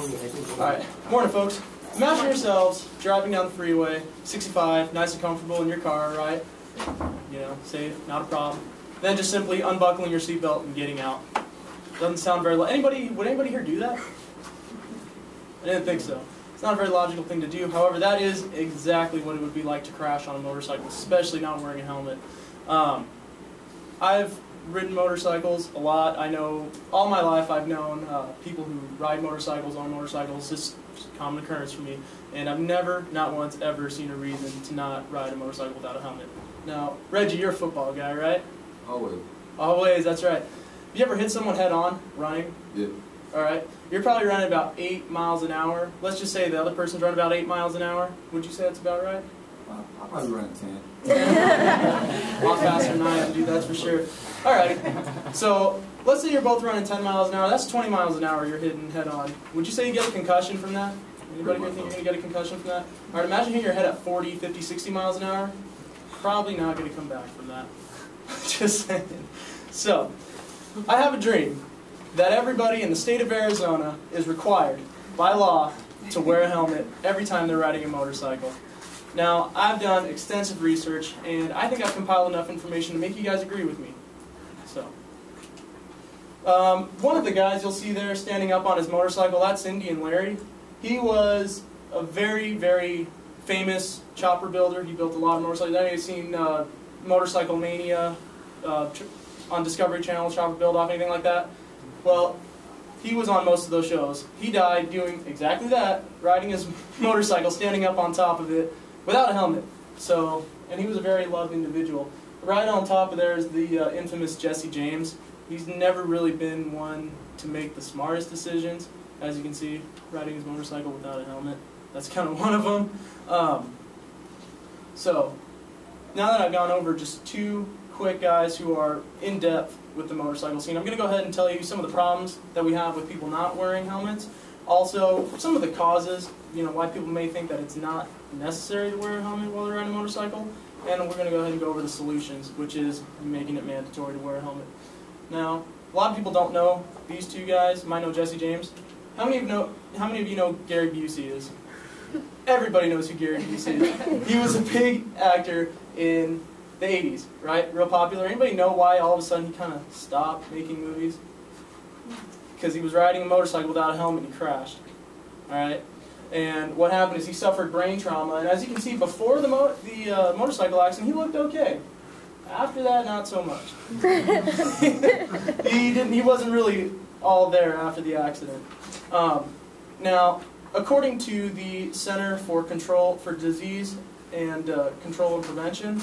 Alright, morning folks. Imagine yourselves driving down the freeway, 65, nice and comfortable in your car, right? You know, safe, not a problem. Then just simply unbuckling your seatbelt and getting out. Doesn't sound very would anybody here do that? I didn't think so. It's not a very logical thing to do. However, that is exactly what it would be like to crash on a motorcycle, especially not wearing a helmet. I've ridden motorcycles a lot. I know all my life I've known people who ride motorcycles, own motorcycles. It's a common occurrence for me. And I've never, not once, ever seen a reason to not ride a motorcycle without a helmet. Now, Reggie, you're a football guy, right? Always. Always, that's right. Have you ever hit someone head on running? Yeah. Alright. You're probably running about 8 miles an hour. Let's just say the other person's running about 8 miles an hour. Would you say that's about right? I'll probably run 10. A lot faster than I am, dude, that's for sure. Alright, so let's say you're both running 10 miles an hour. That's 20 miles an hour you're hitting head on. Would you say you get a concussion from that? Anybody here think you're going to get a concussion from that? Alright, imagine hitting your head at 40, 50, 60 miles an hour. Probably not going to come back from that. Just saying. So, I have a dream that everybody in the state of Arizona is required, by law, to wear a helmet every time they're riding a motorcycle. Now, I've done extensive research, and I think I've compiled enough information to make you guys agree with me. So, one of the guys you'll see there standing up on his motorcycle, that's Indian Larry. He was a very, very famous chopper builder. He built a lot of motorcycles. I know you've seen Motorcycle Mania on Discovery Channel, chopper build off, anything like that. Well, he was on most of those shows. He died doing exactly that, riding his motorcycle, standing up on top of it, without a helmet. So, and he was a very loved individual. Right on top of there is the infamous Jesse James. He's never really been one to make the smartest decisions. As you can see, riding his motorcycle without a helmet. That's kind of one of them. So, now that I've gone over just two quick guys who are in-depth with the motorcycle scene, I'm going to go ahead and tell you some of the problems that we have with people not wearing helmets. Also, some of the causes, you know, why people may think that it's not necessary to wear a helmet while they're riding a motorcycle. And we're going to go ahead and go over the solutions, which is making it mandatory to wear a helmet. Now, a lot of people don't know these two guys. You might know Jesse James. How many of you know Gary Busey is? Everybody knows who Gary Busey is. He was a big actor in the 80s, right? Real popular. Anybody know why all of a sudden he kind of stopped making movies? Because he was riding a motorcycle without a helmet and he crashed. Alright? And what happened is he suffered brain trauma, and as you can see, before the motorcycle accident, he looked okay. After that, not so much. He wasn't really all there after the accident. Now, according to the Center for Control for Disease and Control and Prevention,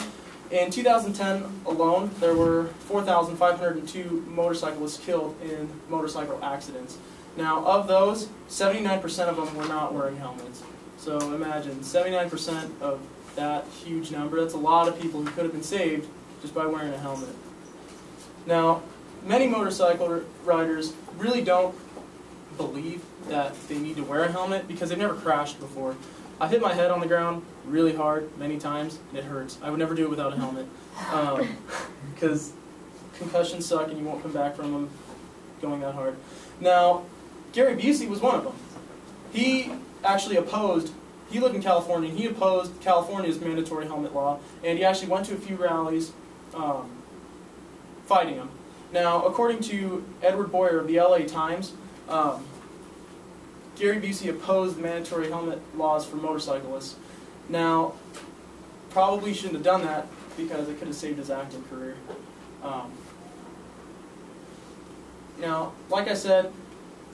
in 2010 alone, there were 4,502 motorcyclists killed in motorcycle accidents. Now, of those, 79% of them were not wearing helmets. So imagine, 79% of that huge number, that's a lot of people who could have been saved just by wearing a helmet. Now, many motorcycle riders really don't believe that they need to wear a helmet because they've never crashed before. I've hit my head on the ground really hard many times, and it hurts. I would never do it without a helmet because concussions suck and you won't come back from them going that hard. Now, Gary Busey was one of them. He actually opposed, he lived in California, and he opposed California's mandatory helmet law, and he actually went to a few rallies fighting them. Now, according to Edward Boyer of the LA Times, Gary Busey opposed the mandatory helmet laws for motorcyclists. Now, probably shouldn't have done that because it could have saved his acting career. Now, like I said,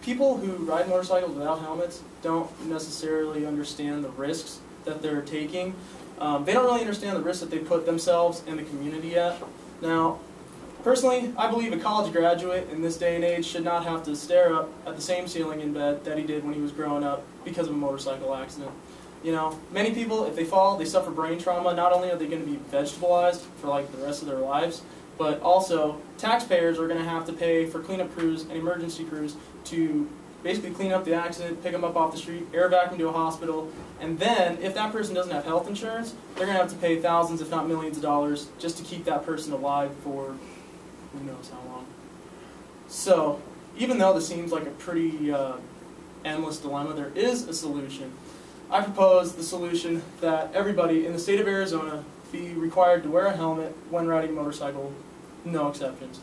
people who ride motorcycles without helmets don't necessarily understand the risks that they're taking. They don't really understand the risks that they put themselves and the community at. Now, personally, I believe a college graduate in this day and age should not have to stare up at the same ceiling in bed that he did when he was growing up because of a motorcycle accident. You know, many people, if they fall, they suffer brain trauma. Not only are they going to be vegetabilized for like the rest of their lives, but also taxpayers are going to have to pay for cleanup crews and emergency crews to basically clean up the accident, pick them up off the street, air vac them to a hospital, and then if that person doesn't have health insurance, they're going to have to pay thousands if not millions of dollars just to keep that person alive for who knows how long. So, even though this seems like a pretty endless dilemma. There is a solution. I propose the solution that everybody in the state of Arizona be required to wear a helmet when riding a motorcycle, no exceptions.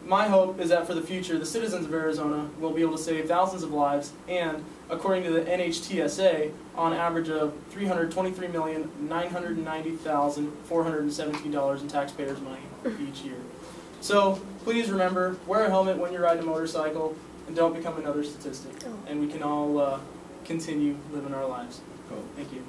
My hope is that for the future, the citizens of Arizona will be able to save thousands of lives and, according to the NHTSA, on average of $323,990,417 in taxpayers' money each year. So please remember, wear a helmet when you're riding a motorcycle and don't become another statistic. And we can all continue living our lives. Cool. Thank you.